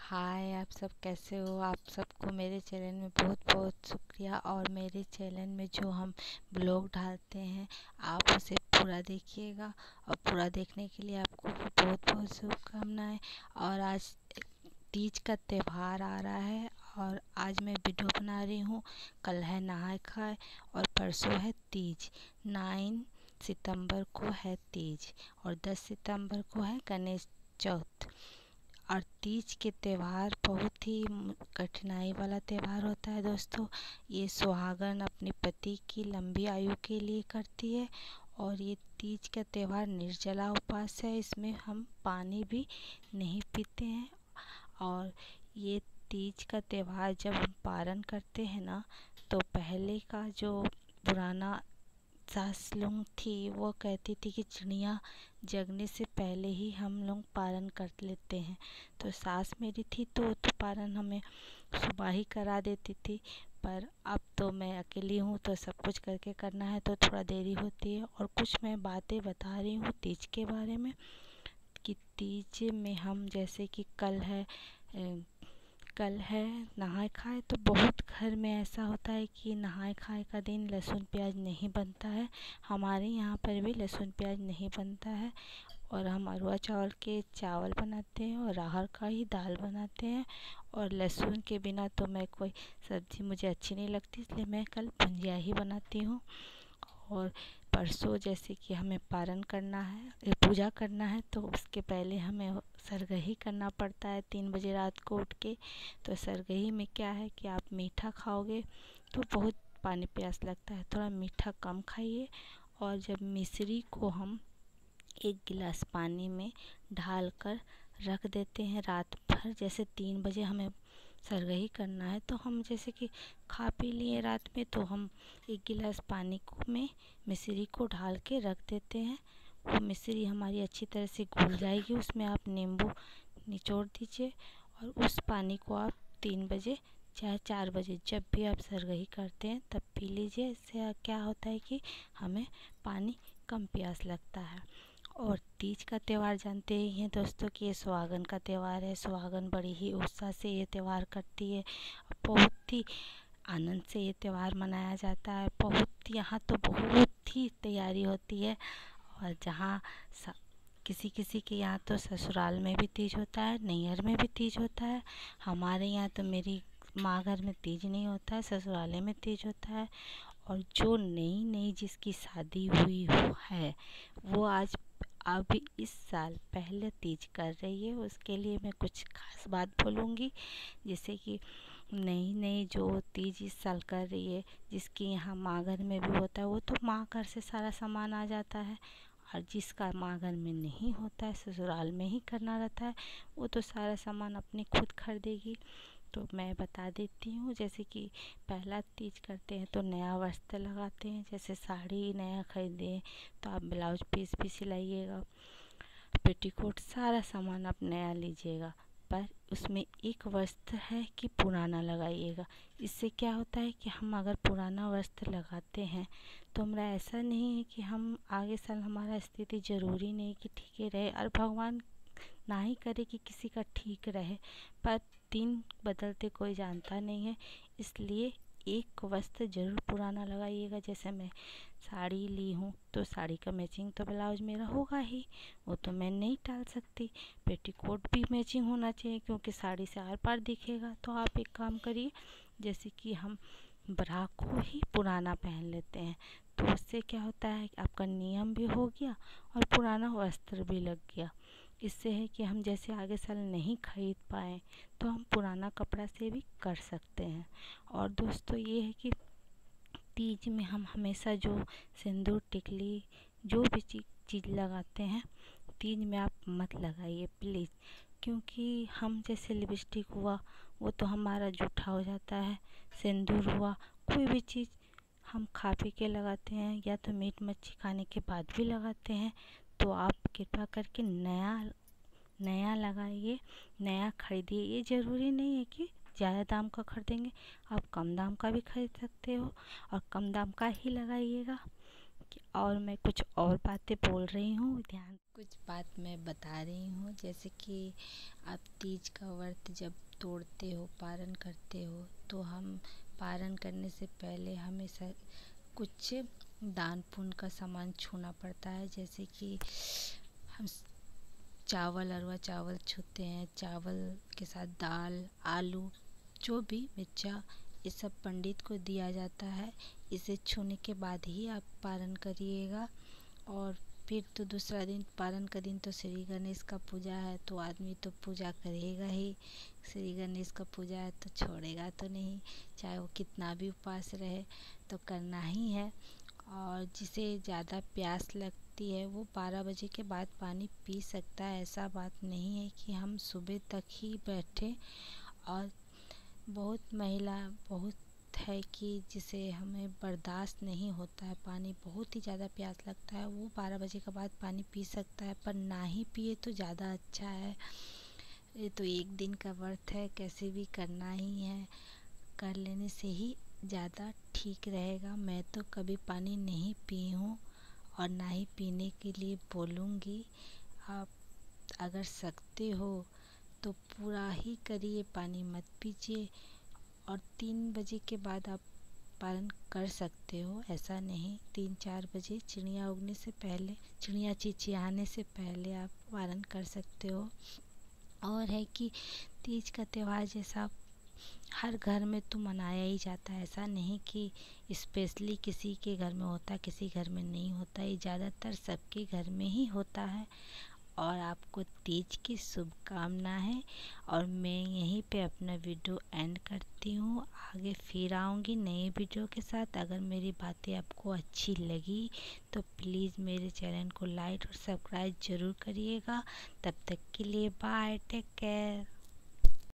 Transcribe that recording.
हाय, आप सब कैसे हो। आप सबको मेरे चैनल में बहुत बहुत शुक्रिया। और मेरे चैनल में जो हम ब्लॉग डालते हैं आप उसे पूरा देखिएगा, और पूरा देखने के लिए आपको बहुत बहुत शुभकामनाएं। और आज तीज का त्यौहार आ रहा है और आज मैं वीडियो बना रही हूँ। कल है नहाय खाय और परसों है तीज। 9 सितंबर को है तीज और 10 सितंबर को है गणेश चौथ। और तीज के त्यौहार बहुत ही कठिनाई वाला त्यौहार होता है दोस्तों। ये सुहागन अपने पति की लंबी आयु के लिए करती है। और ये तीज का त्यौहार निर्जला उपवास है, इसमें हम पानी भी नहीं पीते हैं। और ये तीज का त्यौहार जब हम पारण करते हैं ना, तो पहले का जो पुराना सास लोग थी वो कहती थी कि चिड़िया जगने से पहले ही हम लोग पारण कर लेते हैं। तो सास मेरी थी तो पारण हमें सुबह ही करा देती थी। पर अब तो मैं अकेली हूँ तो सब कुछ करके करना है तो थोड़ा देरी होती है। और कुछ मैं बातें बता रही हूँ तीज के बारे में कि तीज में हम जैसे कि कल है नहाय खाए, तो बहुत घर में ऐसा होता है कि नहाय खाए का दिन लहसुन प्याज नहीं बनता है। हमारे यहाँ पर भी लहसुन प्याज नहीं बनता है। और हम अरवा चावल के चावल बनाते हैं और अरहर का ही दाल बनाते हैं। और लहसुन के बिना तो मैं कोई सब्ज़ी मुझे अच्छी नहीं लगती, इसलिए मैं कल भुंजिया ही बनाती हूँ। और परसों जैसे कि हमें पारण करना है, पूजा करना है, तो उसके पहले हमें सरगही करना पड़ता है 3 बजे रात को उठ के। तो सरगही में क्या है कि आप मीठा खाओगे तो बहुत पानी प्यास लगता है, थोड़ा मीठा कम खाइए। और जब मिश्री को हम 1 गिलास पानी में ढालकर रख देते हैं रात भर, जैसे 3 बजे हमें सरगही करना है तो हम जैसे कि खा पी लिए रात में, तो हम 1 गिलास पानी को में मिश्री को ढाल के रख देते हैं। वो मिश्री हमारी अच्छी तरह से घुल जाएगी, उसमें आप नींबू निचोड़ दीजिए। और उस पानी को आप 3 बजे चाहे 4 बजे जब भी आप सरगही करते हैं तब पी लीजिए। इससे क्या होता है कि हमें पानी कम प्यास लगता है। और तीज का त्यौहार जानते ही हैं दोस्तों कि ये सुहागन का त्यौहार है। सुहागन बड़ी ही उत्साह से ये त्यौहार करती है, बहुत ही आनंद से ये त्यौहार मनाया जाता है। बहुत यहाँ तो बहुत ही तैयारी होती है। और जहाँ किसी किसी के यहाँ तो ससुराल में भी तीज होता है, नैहर में भी तीज होता है। हमारे यहाँ तो मेरी माँ घर में तीज नहीं होता है, ससुराले में तीज होता है। और जो नई नई जिसकी शादी हुई है वो आज अभी इस साल पहले तीज कर रही है, उसके लिए मैं कुछ खास बात बोलूँगी। जैसे कि नई नई जो तीज इस साल कर रही है, जिसके यहाँ माँ घर में भी होता है वो तो माँ घर से सारा सामान आ जाता है। और जिसका माँ घर में नहीं होता है, ससुराल में ही करना रहता है, वो तो सारा सामान अपने खुद खरीदेगी। तो मैं बता देती हूँ, जैसे कि पहला तीज करते हैं तो नया वस्त्र लगाते हैं, जैसे साड़ी नया खरीदें तो आप ब्लाउज पीस भी सिलाइएगा, पेटीकोट सारा सामान आप नया लीजिएगा। पर उसमें एक वस्त्र है कि पुराना लगाइएगा। इससे क्या होता है कि हम अगर पुराना वस्त्र लगाते हैं तो हमारा ऐसा नहीं है कि हम आगे साल हमारा स्थिति ज़रूरी नहीं कि ठीक ही रहे, और भगवान ना ही करे कि किसी का ठीक रहे, पर दिन बदलते कोई जानता नहीं है। इसलिए एक वस्त्र ज़रूर पुराना लगाइएगा। जैसे मैं साड़ी ली हूँ तो साड़ी का मैचिंग तो ब्लाउज मेरा होगा ही, वो तो मैं नहीं टाल सकती। पेटीकोट भी मैचिंग होना चाहिए क्योंकि साड़ी से आर पार दिखेगा। तो आप एक काम करिए, जैसे कि हम ब्रा को ही पुराना पहन लेते हैं, तो उससे क्या होता है कि आपका नियम भी हो गया और पुराना वस्त्र भी लग गया। इससे है कि हम जैसे आगे साल नहीं खरीद पाए तो हम पुराना कपड़ा से भी कर सकते हैं। और दोस्तों ये है कि तीज में हम हमेशा जो सिंदूर टिकली जो भी चीज़ लगाते हैं, तीज में आप मत लगाइए प्लीज़। क्योंकि हम जैसे लिपस्टिक हुआ वो तो हमारा जूठा हो जाता है, सिंदूर हुआ कोई भी चीज़ हम खा पी के लगाते हैं या तो मीट मच्छी खाने के बाद भी लगाते हैं। तो आप कृपा करके नया नया लगाइए, नया खरीदिए। ये ज़रूरी नहीं है कि ज़्यादा दाम का खरीदेंगे, आप कम दाम का भी खरीद सकते हो और कम दाम का ही लगाइएगा। और मैं कुछ और बातें बोल रही हूँ, ध्यान कुछ बात मैं बता रही हूँ, जैसे कि आप तीज का व्रत जब तोड़ते हो, पारण करते हो, तो हम पारण करने से पहले हमेशा कुछ दान पुण्य का सामान छूना पड़ता है। जैसे कि हम चावल, अरवा चावल छूते हैं, चावल के साथ दाल, आलू, जो भी मिर्चा, ये सब पंडित को दिया जाता है। इसे छूने के बाद ही आप पारण करिएगा। और फिर तो दूसरा दिन, पारण का दिन तो श्री गणेश का पूजा है, तो आदमी तो पूजा करेगा ही। श्री गणेश का पूजा है तो छोड़ेगा तो नहीं, चाहे वो कितना भी उपवास रहे तो करना ही है। और जिसे ज़्यादा प्यास लगती है वो 12 बजे के बाद पानी पी सकता है। ऐसा बात नहीं है कि हम सुबह तक ही बैठे। और बहुत है कि जिसे हमें बर्दाश्त नहीं होता है, पानी बहुत ही ज़्यादा प्यास लगता है, वो 12 बजे के बाद पानी पी सकता है, पर ना ही पिए तो ज़्यादा अच्छा है। ये तो एक दिन का व्रत है, कैसे भी करना ही है, कर लेने से ही ज़्यादा ठीक रहेगा। मैं तो कभी पानी नहीं पी हूँ और ना ही पीने के लिए बोलूँगी। आप अगर सकते हो तो पूरा ही करिए, पानी मत पीजिए। और 3 बजे के बाद आप पालन कर सकते हो, ऐसा नहीं। 3-4 बजे चिड़िया उगने से पहले, चिड़िया चिचियाने से पहले आप पालन कर सकते हो। और है कि तीज का त्यौहार जैसा हर घर में तो मनाया ही जाता है, ऐसा नहीं कि स्पेशली किसी के घर में होता, किसी घर में नहीं होता। ये ज़्यादातर सबके घर में ही होता है। और आपको तीज की शुभकामनाएं। और मैं यहीं पे अपना वीडियो एंड करती हूँ। आगे फिर आऊँगी नए वीडियो के साथ। अगर मेरी बातें आपको अच्छी लगी तो प्लीज़ मेरे चैनल को लाइक और सब्सक्राइब ज़रूर करिएगा। तब तक के लिए बाय, टेक केयर।